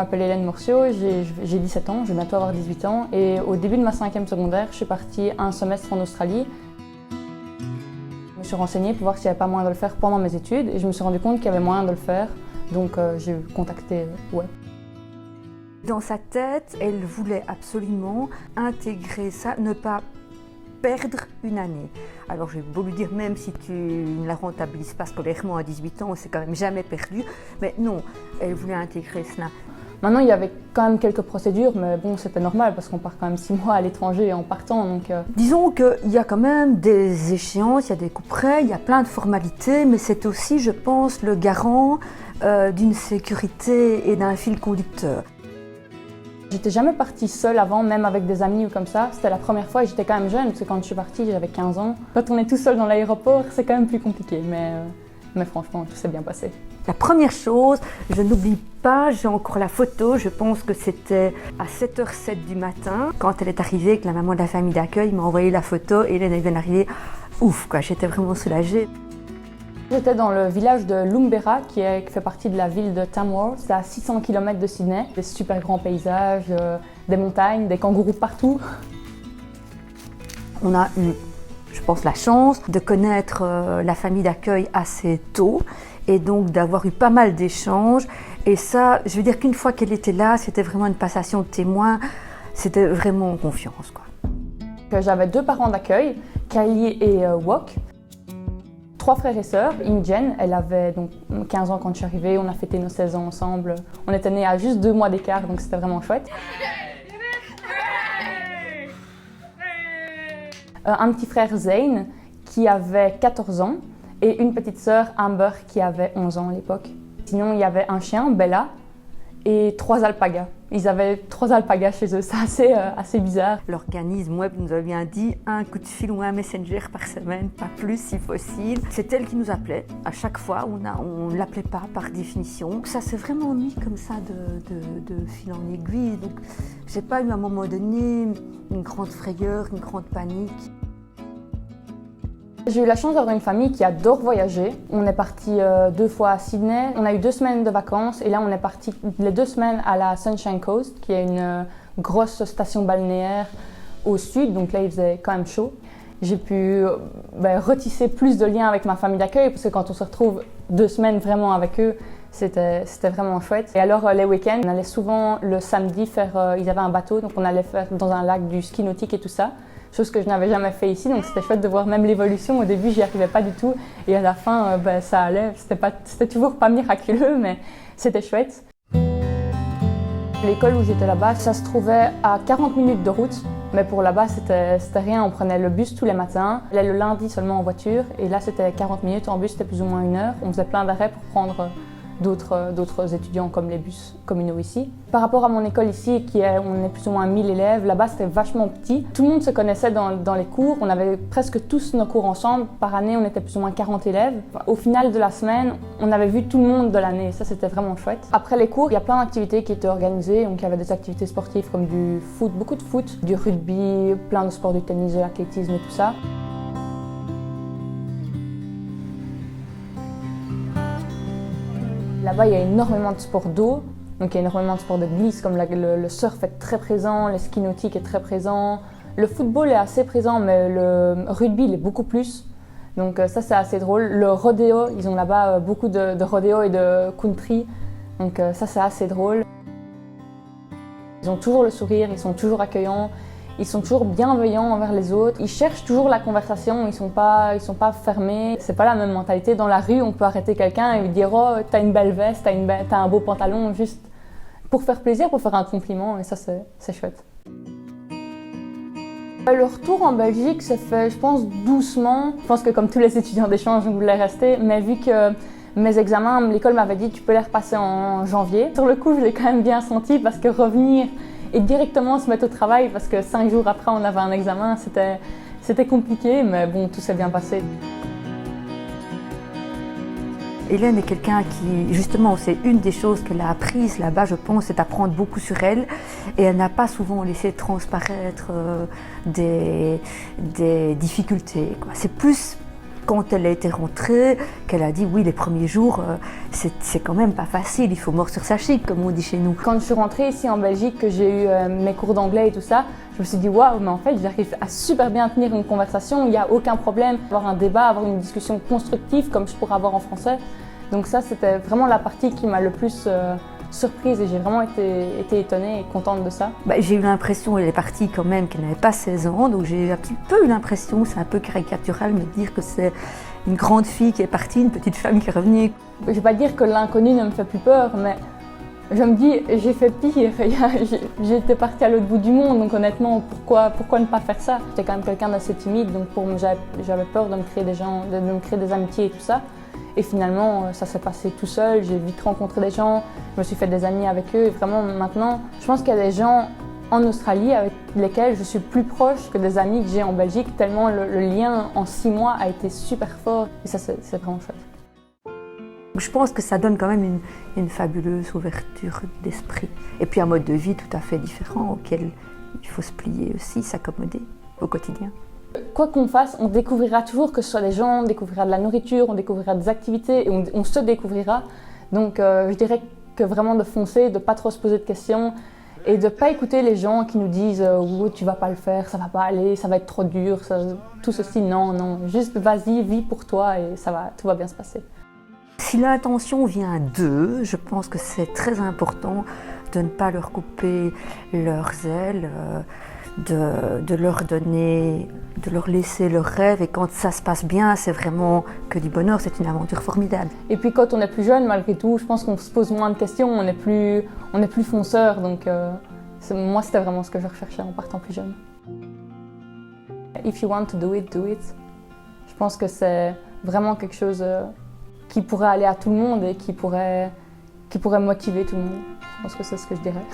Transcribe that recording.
m'appelle Hélène Morcio, j'ai 17 ans, je vais bientôt avoir 18 ans et au début de ma 5e secondaire, je suis partie un semestre en Australie. Je me suis renseignée pour voir s'il n'y avait pas moyen de le faire pendant mes études et je me suis rendu compte qu'il y avait moyen de le faire, donc j'ai contacté WEP. Dans sa tête, elle voulait absolument intégrer ça, ne pas perdre une année. Alors j'ai beau lui dire, même si tu ne la rentabilises pas scolairement à 18 ans, c'est quand même jamais perdu. Mais non, elle voulait intégrer cela. Maintenant, il y avait quand même quelques procédures, mais bon, c'était normal parce qu'on part quand même 6 mois à l'étranger en partant. Donc, Disons qu'il y a quand même des échéances, il y a des coups près, il y a plein de formalités, mais c'est aussi, je pense, le garant d'une sécurité et d'un fil conducteur. J'étais jamais partie seule avant, même avec des amis ou comme ça. C'était la première fois et j'étais quand même jeune, parce que quand je suis partie, j'avais 15 ans. Quand on est tout seul dans l'aéroport, c'est quand même plus compliqué, mais franchement, tout s'est bien passé. La première chose, je n'oublie pas, j'ai encore la photo, je pense que c'était à 7h07 du matin. Quand elle est arrivée, que la maman de la famille d'accueil m'a envoyé la photo et elle vient d'arriver. Ouf, quoi, j'étais vraiment soulagée. J'étais dans le village de Lumbera, qui fait partie de la ville de Tamworth. C'est à 600 km de Sydney. Des super grands paysages, des montagnes, des kangourous partout. On a eu, je pense, la chance de connaître la famille d'accueil assez tôt et donc d'avoir eu pas mal d'échanges. Et ça, je veux dire qu'une fois qu'elle était là, c'était vraiment une passation de témoins. C'était vraiment en confiance, quoi. J'avais 2 parents d'accueil, Kylie et Wok. 3 frères et sœurs. Imogen, elle avait donc 15 ans quand je suis arrivée, on a fêté nos 16 ans ensemble. On était nés à juste 2 mois d'écart, donc c'était vraiment chouette. Un petit frère Zane qui avait 14 ans et une petite sœur Amber qui avait 11 ans à l'époque. Sinon, il y avait un chien, Bella, et 3 alpagas. Ils avaient 3 alpagas chez eux, c'est assez bizarre. L'organisme web nous a bien dit un coup de fil ou un messenger par semaine, pas plus si possible. C'est elle qui nous appelait à chaque fois, on ne l'appelait pas par définition. Ça s'est vraiment mis comme ça de fil en aiguille. Donc j'ai pas eu à un moment donné une grande frayeur, une grande panique. J'ai eu la chance d'avoir une famille qui adore voyager. On est parti 2 fois à Sydney. On a eu 2 semaines de vacances et là on est parti les 2 semaines à la Sunshine Coast, qui est une grosse station balnéaire au sud, donc là il faisait quand même chaud. J'ai pu retisser plus de liens avec ma famille d'accueil parce que quand on se retrouve 2 semaines vraiment avec eux, c'était vraiment chouette. Et alors les week-ends, on allait souvent le samedi faire, ils avaient un bateau, donc on allait faire dans un lac du ski nautique et tout ça. Chose que je n'avais jamais fait ici, donc c'était chouette de voir même l'évolution. Au début, j'y arrivais pas du tout, et à la fin, ça allait. C'était toujours pas miraculeux, mais c'était chouette. L'école où j'étais là-bas, ça se trouvait à 40 minutes de route, mais pour là-bas, c'était rien. On prenait le bus tous les matins, là le lundi seulement en voiture, et là c'était 40 minutes en bus, c'était plus ou moins 1 heure. On faisait plein d'arrêts pour prendre d'autres étudiants comme les bus communaux ici. Par rapport à mon école ici, on est plus ou moins 1000 élèves, là-bas c'était vachement petit. Tout le monde se connaissait dans les cours, on avait presque tous nos cours ensemble. Par année, on était plus ou moins 40 élèves. Au final de la semaine, on avait vu tout le monde de l'année, ça c'était vraiment chouette. Après les cours, il y a plein d'activités qui étaient organisées, donc il y avait des activités sportives comme du foot, beaucoup de foot, du rugby, plein de sports, du tennis, de l'athlétisme et tout ça. Là-bas, il y a énormément de sports d'eau, donc il y a énormément de sports de glisse, comme le surf est très présent, le ski nautique est très présent. Le football est assez présent, mais le rugby il est beaucoup plus. Donc ça, c'est assez drôle. Le rodéo, ils ont là-bas beaucoup de rodéo et de country, donc ça, c'est assez drôle. Ils ont toujours le sourire, ils sont toujours accueillants. Ils sont toujours bienveillants envers les autres. Ils cherchent toujours la conversation, ils sont pas fermés. C'est pas la même mentalité. Dans la rue, on peut arrêter quelqu'un et lui dire « Oh, t'as une belle veste, t'as un beau pantalon », juste pour faire plaisir, pour faire un compliment, et ça, c'est chouette. Le retour en Belgique s'est fait, je pense, doucement. Je pense que comme tous les étudiants d'échange, je voulais rester, mais vu que mes examens, l'école m'avait dit « Tu peux les repasser en janvier ». Sur le coup, je l'ai quand même bien senti parce que revenir et directement se mettre au travail parce que 5 jours après on avait un examen, c'était compliqué, mais bon, tout s'est bien passé. Hélène est quelqu'un qui, justement, c'est une des choses qu'elle a apprises là-bas, je pense, c'est d'apprendre beaucoup sur elle. Et elle n'a pas souvent laissé transparaître des difficultés, quoi. C'est plus quand elle était rentrée, qu'elle a dit oui, les premiers jours, c'est quand même pas facile, il faut mordre sur sa chic, comme on dit chez nous. Quand je suis rentrée ici en Belgique, que j'ai eu mes cours d'anglais et tout ça, je me suis dit waouh, mais en fait j'arrive à super bien tenir une conversation, il n'y a aucun problème, avoir un débat, avoir une discussion constructive comme je pourrais avoir en français. Donc ça, c'était vraiment la partie qui m'a le plus surprise et j'ai vraiment été étonnée et contente de ça. J'ai eu l'impression, elle est partie quand même, qu'elle n'avait pas 16 ans, donc j'ai un petit peu eu l'impression, c'est un peu caricatural, mais de dire que c'est une grande fille qui est partie, une petite femme qui est revenue. Je ne vais pas dire que l'inconnu ne me fait plus peur, mais je me dis, j'ai fait pire, j'étais partie à l'autre bout du monde, donc honnêtement, pourquoi ne pas faire ça? J'étais quand même quelqu'un d'assez timide, donc j'avais peur de me créer des gens, de me créer des amitiés et tout ça. Et finalement, ça s'est passé tout seul, j'ai vite rencontré des gens, je me suis fait des amis avec eux. Et vraiment, maintenant, je pense qu'il y a des gens en Australie avec lesquels je suis plus proche que des amis que j'ai en Belgique, tellement le lien en 6 mois a été super fort. Et ça, c'est vraiment chouette. Je pense que ça donne quand même une fabuleuse ouverture d'esprit. Et puis un mode de vie tout à fait différent auquel il faut se plier aussi, s'accommoder au quotidien. Quoi qu'on fasse, on découvrira toujours, que ce soit des gens, on découvrira de la nourriture, on découvrira des activités et on se découvrira. Donc je dirais que vraiment de foncer, de ne pas trop se poser de questions et de ne pas écouter les gens qui nous disent « oh, tu ne vas pas le faire, ça ne va pas aller, ça va être trop dur, tout ceci ». Non, juste vas-y, vis pour toi et tout va bien se passer. Si l'intention vient d'eux, je pense que c'est très important de ne pas leur couper leurs ailes, de leur donner, de leur laisser leurs rêves. Et quand ça se passe bien, c'est vraiment que du bonheur, c'est une aventure formidable. Et puis quand on est plus jeune, malgré tout, je pense qu'on se pose moins de questions, on est plus fonceur. Donc moi, c'était vraiment ce que je recherchais en partant plus jeune. If you want to do it, do it. Je pense que c'est vraiment quelque chose qui pourrait aller à tout le monde et qui pourrait motiver tout le monde. Je pense que c'est ce que je dirais.